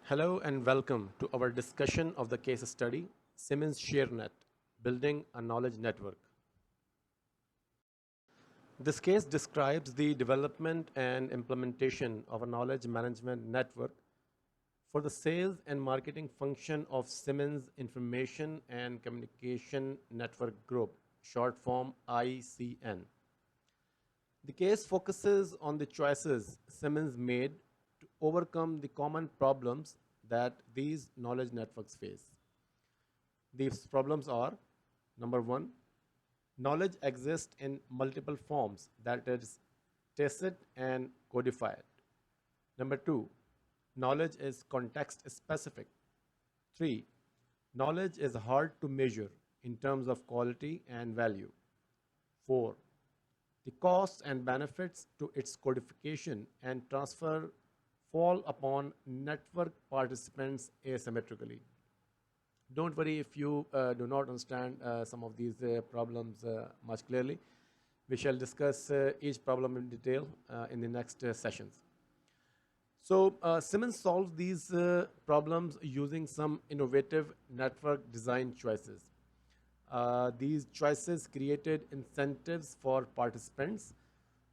Hello and welcome to our discussion of the case study Siemens ShareNet, Building a Knowledge Network. This case describes the development and implementation of a knowledge management network for the sales and marketing function of Siemens Information and Communication Network Group, short form ICN. The case focuses on the choices Siemens made to overcome the common problems that these knowledge networks face. These problems are: number one, knowledge exists in multiple forms, that is, tacit and codified. Number two, knowledge is context specific. Three, knowledge is hard to measure in terms of quality and value. Four, the costs and benefits to its codification and transfer fall upon network participants asymmetrically. Don't worry if you do not understand some of these problems much clearly. We shall discuss each problem in detail in the next sessions. So Siemens solves these problems using some innovative network design choices. These choices created incentives for participants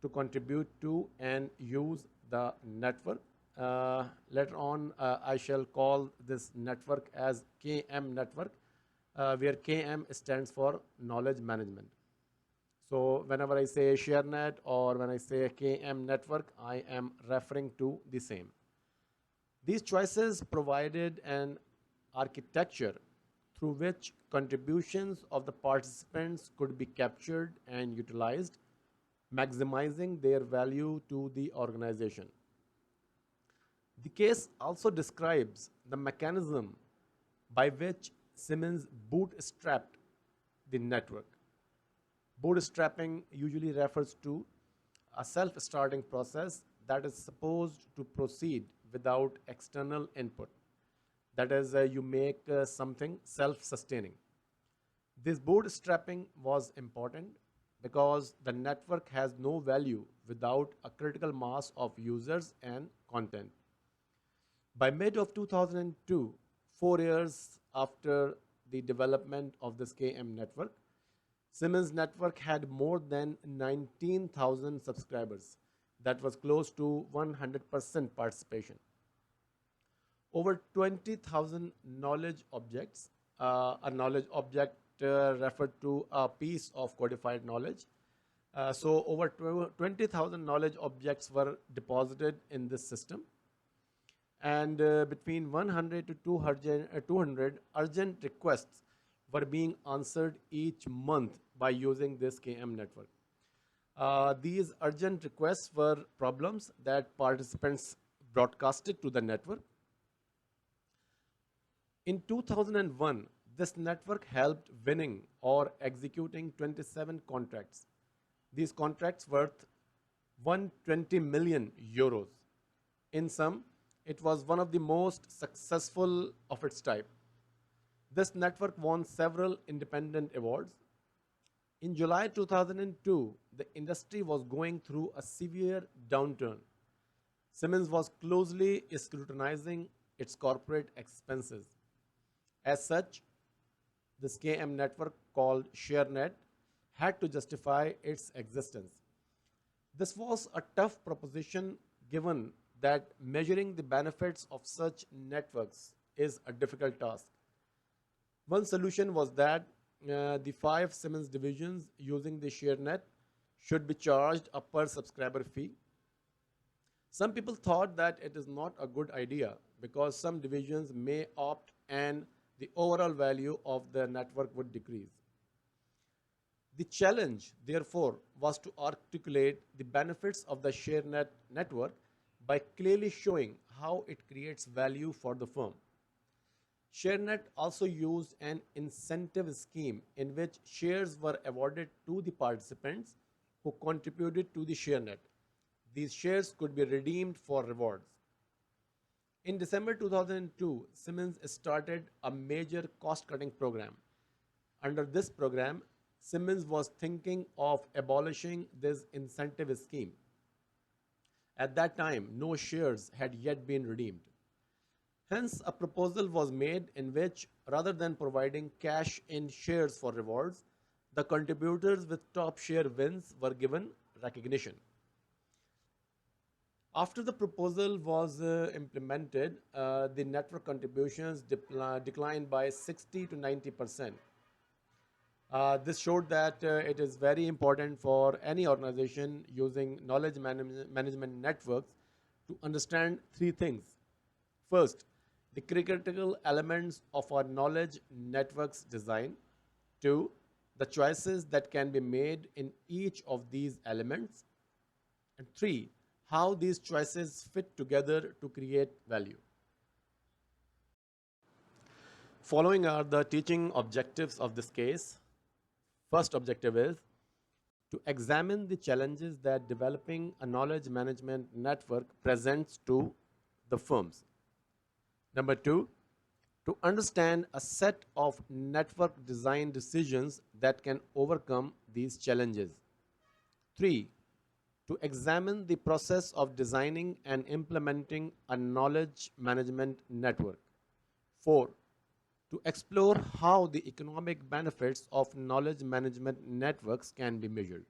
to contribute to and use the network. Later on, I shall call this network as KM network, where KM stands for knowledge management. So whenever I say ShareNet or when I say KM network, I am referring to the same. These choices provided an architecture through which contributions of the participants could be captured and utilized, maximizing their value to the organization. The case also describes the mechanism by which Siemens bootstrapped the network. Bootstrapping usually refers to a self-starting process that is supposed to proceed without external input. That is, you make something self-sustaining. This bootstrapping was important because the network has no value without a critical mass of users and content. By mid of 2002, 4 years after the development of this KM network, Siemens network had more than 19,000 subscribers. That was close to 100% participation. Over 20,000 knowledge objects. A knowledge object referred to a piece of codified knowledge. So over 20,000 knowledge objects were deposited in this system. And between 100 to 200 urgent requests were being answered each month by using this KM network. These urgent requests were problems that participants broadcasted to the network. In 2001, this network helped winning or executing 27 contracts. These contracts worth 120 million euros. In sum, it was one of the most successful of its type. This network won several independent awards. In July 2002, the industry was going through a severe downturn. Siemens was closely scrutinizing its corporate expenses. As such, this KM network called ShareNet had to justify its existence. This was a tough proposition given that measuring the benefits of such networks is a difficult task. One solution was that the 5 Siemens divisions using the ShareNet should be charged a per subscriber fee. Some people thought that it is not a good idea because some divisions may opt and the overall value of the network would decrease. The challenge, therefore, was to articulate the benefits of the ShareNet network by clearly showing how it creates value for the firm. ShareNet also used an incentive scheme in which shares were awarded to the participants who contributed to the ShareNet. These shares could be redeemed for rewards. In December 2002, Siemens started a major cost-cutting program. Under this program, Siemens was thinking of abolishing this incentive scheme. At that time, no shares had yet been redeemed. Hence, a proposal was made in which, rather than providing cash in shares for rewards, the contributors with top share wins were given recognition. After the proposal was implemented, the network contributions declined by 60 to 90%. This showed that it is very important for any organization using knowledge management networks to understand three things. First, the critical elements of our knowledge networks design. Two, the choices that can be made in each of these elements. And three, how these choices fit together to create value. Following are the teaching objectives of this case. First objective is to examine the challenges that developing a knowledge management network presents to the firms. Number two, to understand a set of network design decisions that can overcome these challenges. Three, to examine the process of designing and implementing a knowledge management network. Four, to explore how the economic benefits of knowledge management networks can be measured.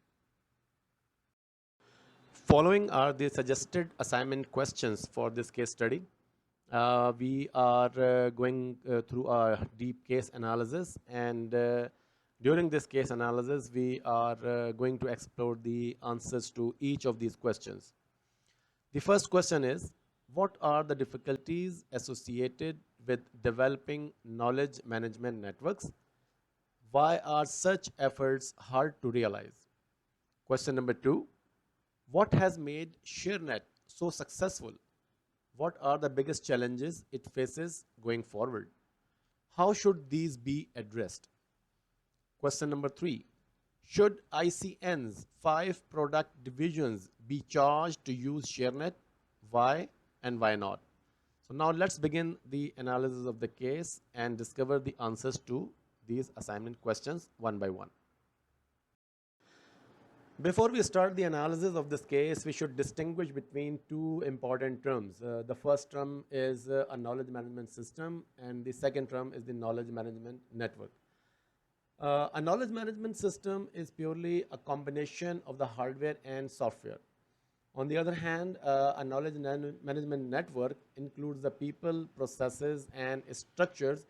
Following are the suggested assignment questions for this case study. We are going through a deep case analysis, and during this case analysis, we are going to explore the answers to each of these questions. The first question is, what are the difficulties associated with developing knowledge management networks? Why are such efforts hard to realize? Question number two, what has made ShareNet so successful? What are the biggest challenges it faces going forward? How should these be addressed? Question number three, should ICN's 5 product divisions be charged to use ShareNet? Why and why not? So now let's begin the analysis of the case and discover the answers to these assignment questions one by one. Before we start the analysis of this case, we should distinguish between two important terms. The first term is a knowledge management system, and the second term is the knowledge management network. A knowledge management system is purely a combination of the hardware and software. On the other hand, a knowledge management network includes the people, processes, and structures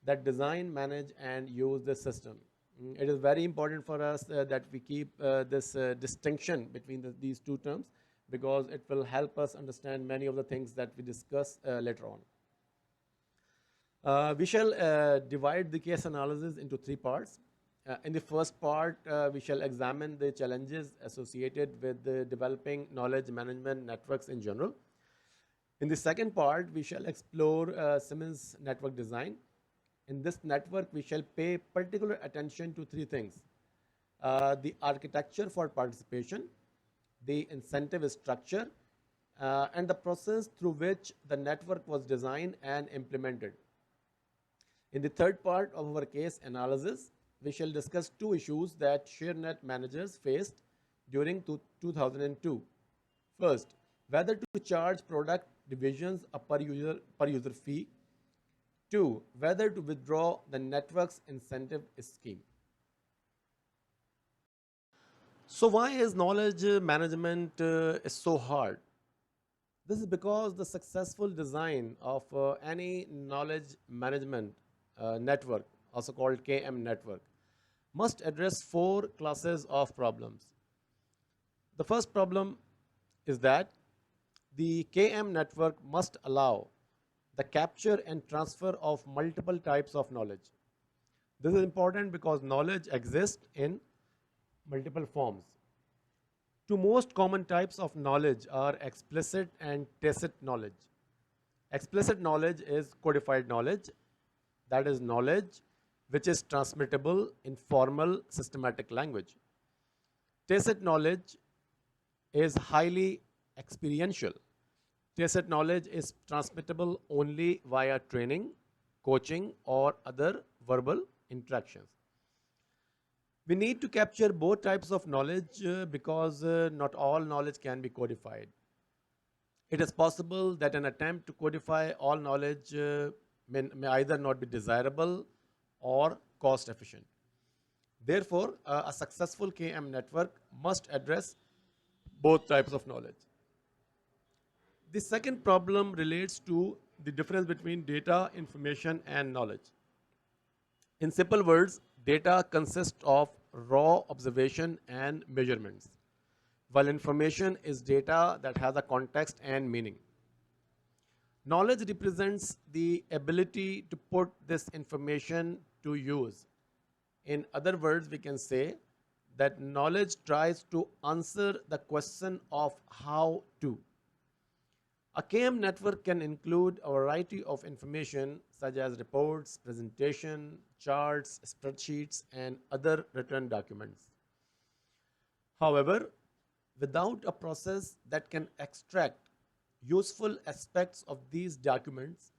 that design, manage, and use the system. It is very important for us that we keep this distinction between these two terms, because it will help us understand many of the things that we discuss later on. We shall divide the case analysis into three parts. In the first part, we shall examine the challenges associated with developing knowledge management networks in general. In the second part, we shall explore Siemens network design. In this network, we shall pay particular attention to three things: the architecture for participation, the incentive structure, and the process through which the network was designed and implemented. In the third part of our case analysis, we shall discuss two issues that ShareNet managers faced during 2002. First, whether to charge product divisions a per user fee. Two, whether to withdraw the network's incentive scheme. So why is knowledge management is so hard? This is because the successful design of any knowledge management network, also called KM network, must address 4 classes of problems. The first problem is that the KM network must allow the capture and transfer of multiple types of knowledge. This is important because knowledge exists in multiple forms. Two most common types of knowledge are explicit and tacit knowledge. Explicit knowledge is codified knowledge, that is knowledge which is transmittable in formal systematic language. Tacit knowledge is highly experiential. Tacit knowledge is transmittable only via training, coaching, or other verbal interactions. We need to capture both types of knowledge because not all knowledge can be codified. It is possible that an attempt to codify all knowledge may either not be desirable or cost efficient. Therefore, a successful KM network must address both types of knowledge. The second problem relates to the difference between data, information, and knowledge. In simple words, data consists of raw observation and measurements, while information is data that has a context and meaning. Knowledge represents the ability to put this information to use. In other words, we can say that knowledge tries to answer the question of how to. A KM network can include a variety of information such as reports, presentation, charts, spreadsheets, and other written documents. However, without a process that can extract useful aspects of these documents,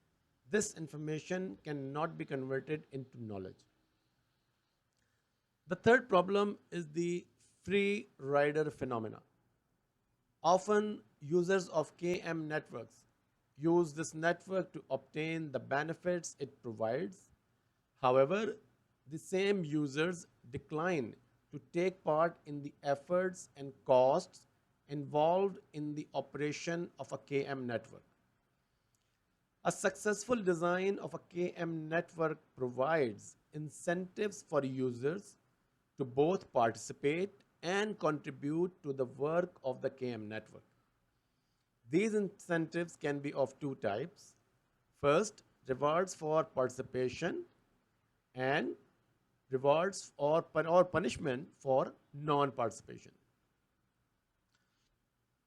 this information cannot be converted into knowledge. The third problem is the free rider phenomena. Often, users of KM networks use this network to obtain the benefits it provides. However, the same users decline to take part in the efforts and costs involved in the operation of a KM network. A successful design of a KM network provides incentives for users to both participate and contribute to the work of the KM network. These incentives can be of two types. First, rewards for participation, and rewards or punishment for non-participation.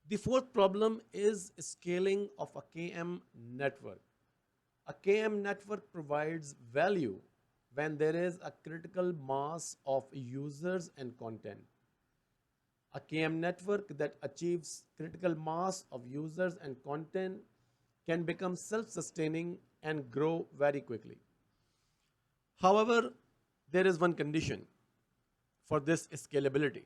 The fourth problem is scaling of a KM network. A KM network provides value when there is a critical mass of users and content. A KM network that achieves critical mass of users and content can become self-sustaining and grow very quickly. However, there is one condition for this scalability.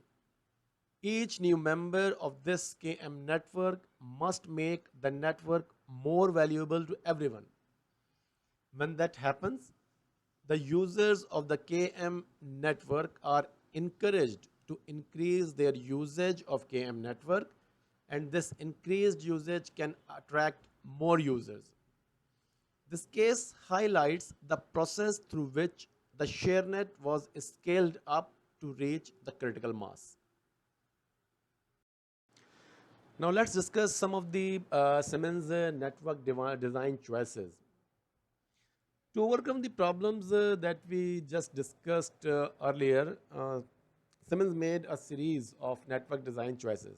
Each new member of this KM network must make the network more valuable to everyone. When that happens, the users of the KM network are encouraged to increase their usage of KM network, and this increased usage can attract more users. This case highlights the process through which the ShareNet was scaled up to reach the critical mass. Now let's discuss some of the Siemens network design choices. To overcome the problems that we just discussed earlier, Siemens made a series of network design choices.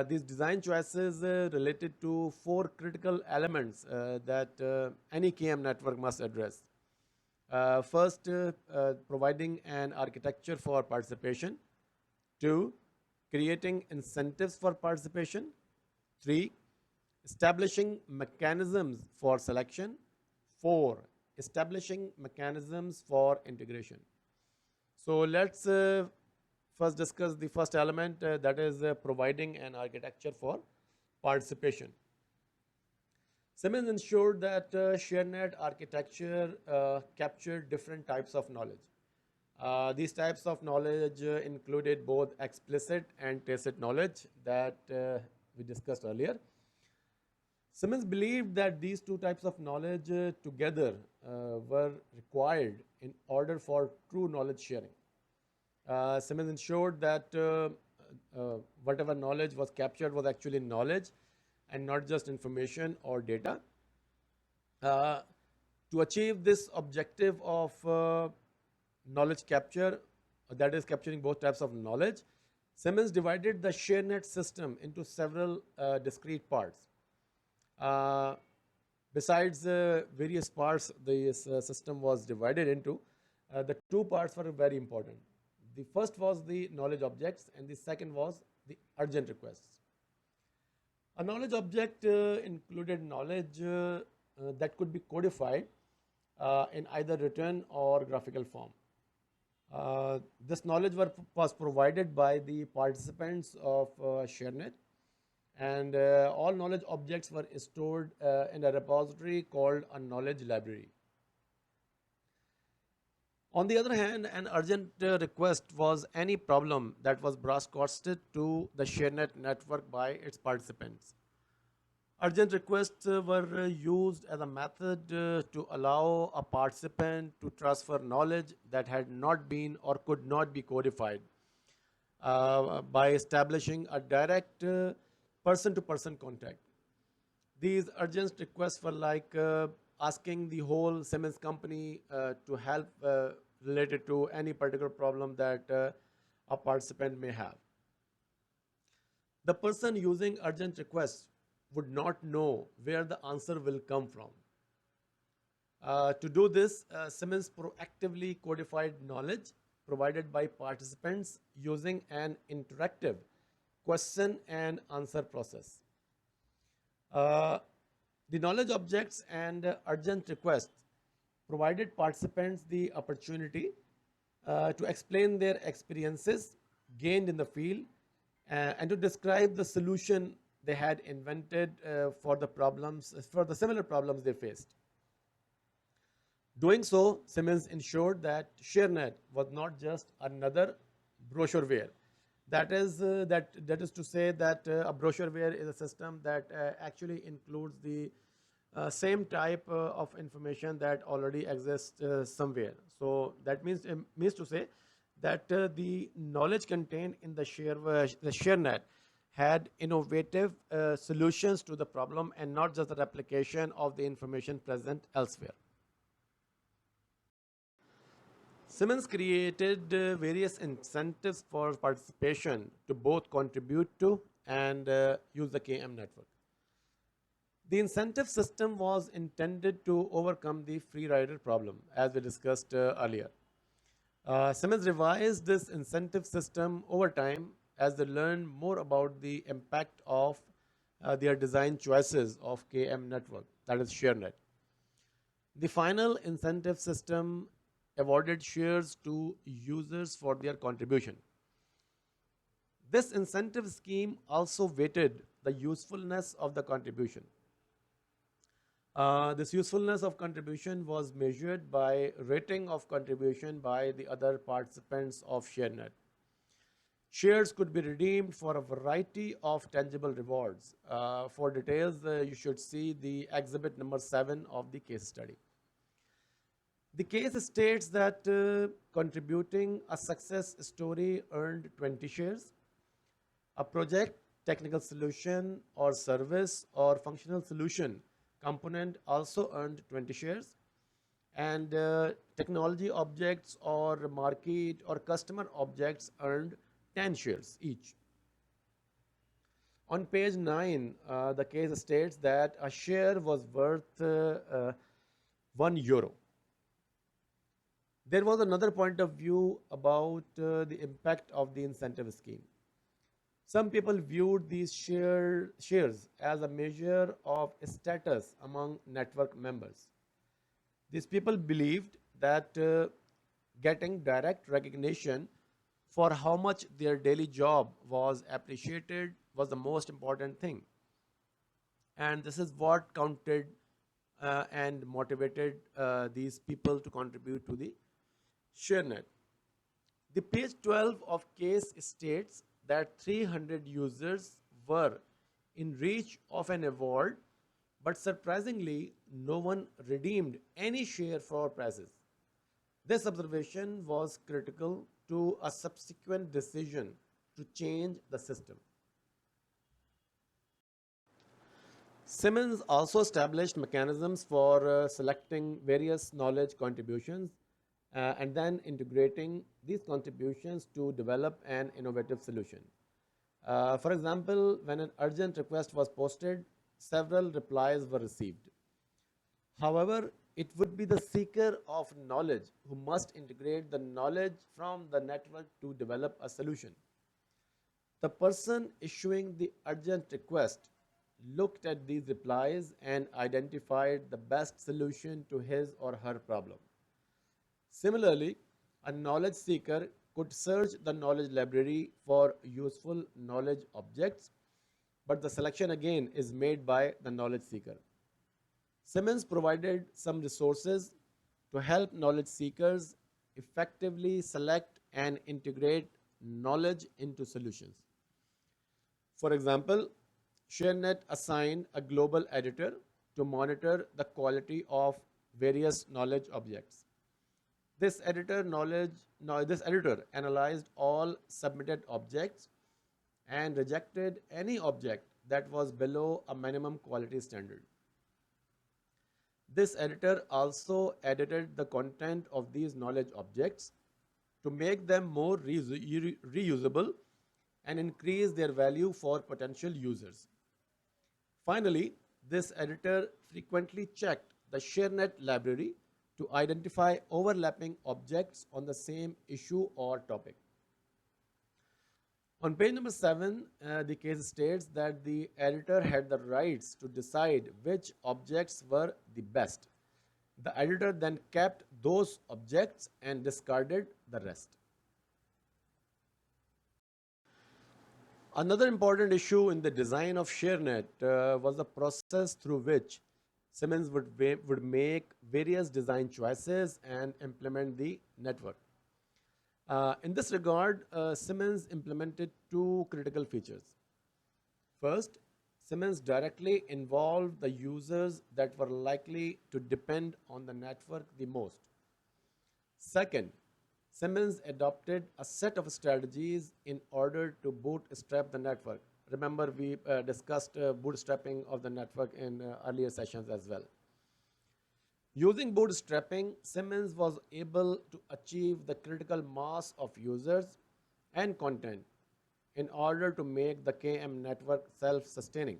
These design choices related to four critical elements that any KM network must address. First, providing an architecture for participation. Two, creating incentives for participation. Three, establishing mechanisms for selection. Four, establishing mechanisms for integration. So let's first discuss the first element, that is providing an architecture for participation. Siemens ensured that ShareNet architecture captured different types of knowledge. These types of knowledge included both explicit and tacit knowledge that we discussed earlier. Siemens believed that these two types of knowledge together were required in order for true knowledge sharing. Siemens ensured that whatever knowledge was captured was actually knowledge and not just information or data. To achieve this objective of knowledge capture, that is capturing both types of knowledge, Siemens divided the ShareNet system into several discrete parts. Besides various parts this system was divided into, the two parts were very important. The first was the knowledge objects, and the second was the urgent requests. A knowledge object included knowledge that could be codified in either written or graphical form. This knowledge was provided by the participants of ShareNet, and all knowledge objects were stored in a repository called a knowledge library. On the other hand, an urgent request was any problem that was broadcasted to the ShareNet network by its participants. Urgent requests were used as a method to allow a participant to transfer knowledge that had not been or could not be codified by establishing a direct person to person contact. These urgent requests were like asking the whole Siemens company to help related to any particular problem that a participant may have. The person using urgent requests would not know where the answer will come from. To do this, Siemens proactively codified knowledge provided by participants using an interactive question and answer process. Uh, the knowledge objects and urgent requests provided participants the opportunity to explain their experiences gained in the field and to describe the solution they had invented for the similar problems they faced. Doing so, Siemens ensured that ShareNet was not just another brochureware. That is to say that a brochureware is a system that actually includes the same type of information that already exists somewhere. So that means to say that the knowledge contained in the ShareNet had innovative solutions to the problem and not just the replication of the information present elsewhere. Siemens created various incentives for participation to both contribute to and use the KM network. The incentive system was intended to overcome the free rider problem, as we discussed earlier. Siemens revised this incentive system over time as they learned more about the impact of their design choices of KM network, that is ShareNet. The final incentive system awarded shares to users for their contribution. This incentive scheme also weighted the usefulness of the contribution. This usefulness of contribution was measured by rating of contribution by the other participants of ShareNet. Shares could be redeemed for a variety of tangible rewards. For details, you should see the exhibit number 7 of the case study. The case states that contributing a success story earned 20 shares. A project, technical solution, or service or functional solution component also earned 20 shares. And technology objects or market or customer objects earned 10 shares each. On page 9, the case states that a share was worth €1. There was another point of view about the impact of the incentive scheme. Some people viewed these shares as a measure of status among network members. These people believed that getting direct recognition for how much their daily job was appreciated was the most important thing. And this is what counted and motivated these people to contribute to the ShareNet. The page 12 of case states that 300 users were in reach of an award, but surprisingly, no one redeemed any share for prizes. This observation was critical to a subsequent decision to change the system. Siemens also established mechanisms for selecting various knowledge contributions and then integrating these contributions to develop an innovative solution. For example, when an urgent request was posted, several replies were received. However, it would be the seeker of knowledge who must integrate the knowledge from the network to develop a solution. The person issuing the urgent request looked at these replies and identified the best solution to his or her problem. Similarly, a knowledge seeker could search the knowledge library for useful knowledge objects but the selection again is made by the knowledge seeker. Siemens provided some resources to help knowledge seekers effectively select and integrate knowledge into solutions. For example, ShareNet assigned a global editor to monitor the quality of various knowledge objects. This editor analyzed all submitted objects and rejected any object that was below a minimum quality standard. This editor also edited the content of these knowledge objects to make them more reusable and increase their value for potential users. Finally, this editor frequently checked the ShareNet library to identify overlapping objects on the same issue or topic. On page number 7, the case states that the editor had the rights to decide which objects were the best. The editor then kept those objects and discarded the rest. Another important issue in the design of ShareNet was the process through which Siemens would make various design choices and implement the network. In this regard, Siemens implemented two critical features. First, Siemens directly involved the users that were likely to depend on the network the most. Second, Siemens adopted a set of strategies in order to bootstrap the network. Remember, we discussed bootstrapping of the network in earlier sessions as well. Using bootstrapping, Siemens was able to achieve the critical mass of users and content in order to make the KM network self-sustaining.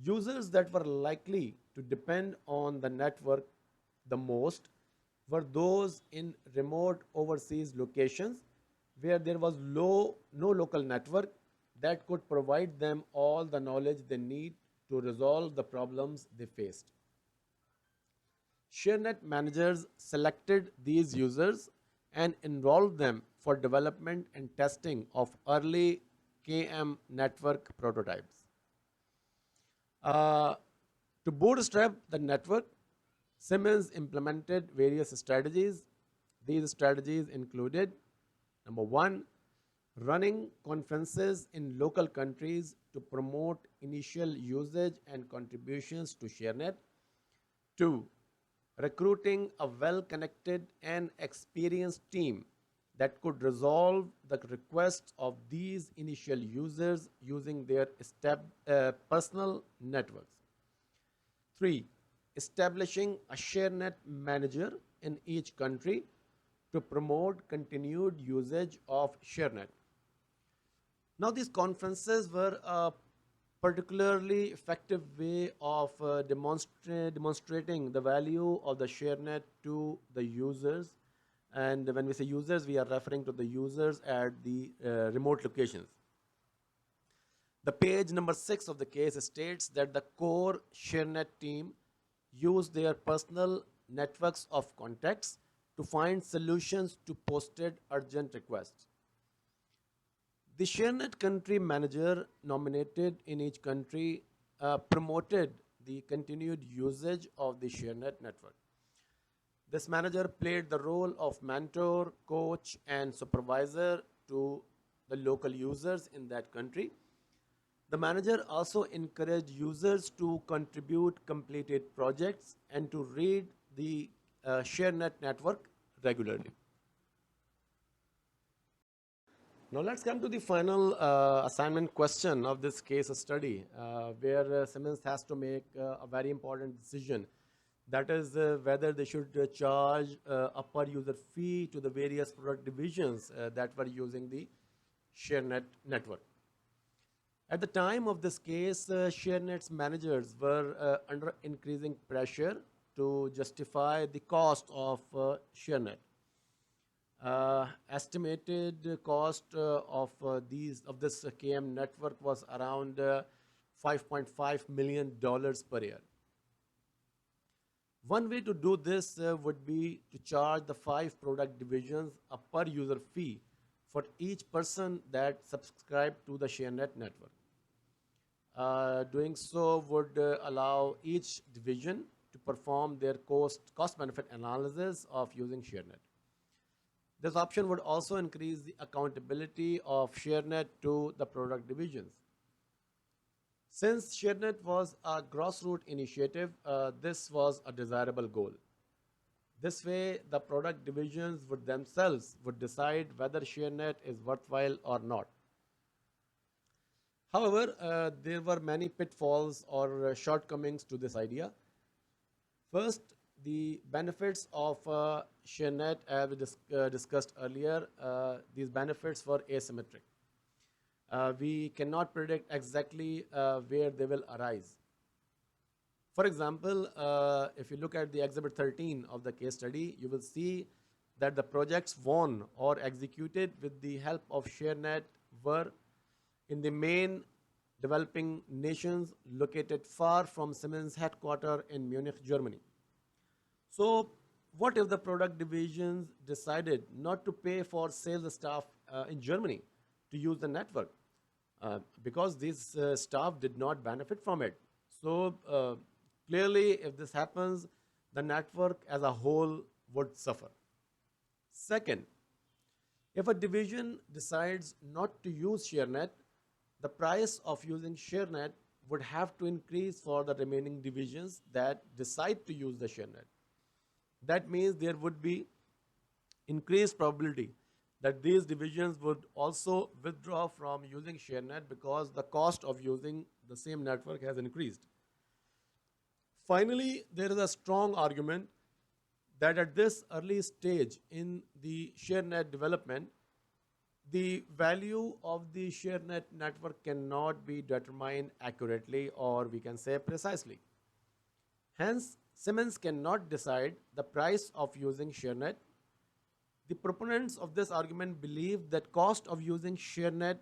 Users that were likely to depend on the network the most were those in remote overseas locations where there was no local network that could provide them all the knowledge they need to resolve the problems they faced. ShareNet managers selected these users and enrolled them for development and testing of early KM network prototypes. To bootstrap the network, Siemens implemented various strategies. These strategies included, number one, running conferences in local countries to promote initial usage and contributions to ShareNet. Two, recruiting a well-connected and experienced team that could resolve the requests of these initial users using their personal networks. Three, establishing a ShareNet manager in each country to promote continued usage of ShareNet. Now, these conferences were a particularly effective way of demonstrating the value of the ShareNet to the users. And when we say users, we are referring to the users at the remote locations. The page number 6 of the case states that the core ShareNet team used their personal networks of contacts to find solutions to posted urgent requests. The ShareNet country manager nominated in each country promoted the continued usage of the ShareNet network. This manager played the role of mentor, coach, and supervisor to the local users in that country. The manager also encouraged users to contribute completed projects and to read the ShareNet network regularly. Now let's come to the final assignment question of this case study, where Siemens has to make a very important decision. That is whether they should charge a per user fee to the various product divisions that were using the ShareNet network. At the time of this case, ShareNet's managers were under increasing pressure to justify the cost of ShareNet. Estimated cost of this KM network was around $5.5 million per year. One way to do this would be to charge the 5 product divisions a per user fee for each person that subscribed to the ShareNet network. Doing so would allow each division to perform their cost benefit analysis of using ShareNet. This option would also increase the accountability of ShareNet to the product divisions. Since ShareNet was a grassroots initiative, this was a desirable goal. This way, the product divisions would decide whether ShareNet is worthwhile or not. However, there were many pitfalls or shortcomings to this idea. First, the benefits of ShareNet, as we discussed earlier, these benefits were asymmetric. We cannot predict exactly where they will arise. For example, if you look at the exhibit 13 of the case study, you will see that the projects won or executed with the help of ShareNet were in the main developing nations located far from Siemens headquarters in Munich, Germany. So what if the product divisions decided not to pay for sales staff in Germany to use the network? Because these staff did not benefit from it. So clearly, if this happens, the network as a whole would suffer. Second, if a division decides not to use ShareNet, the price of using ShareNet would have to increase for the remaining divisions that decide to use the ShareNet. That means there would be increased probability that these divisions would also withdraw from using ShareNet because the cost of using the same network has increased. Finally, there is a strong argument that at this early stage in the ShareNet development, the value of the ShareNet network cannot be determined accurately, or we can say precisely. Hence, Siemens cannot decide the price of using ShareNet. The proponents of this argument believe that cost of using ShareNet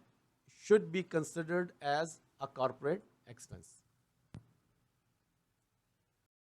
should be considered as a corporate expense.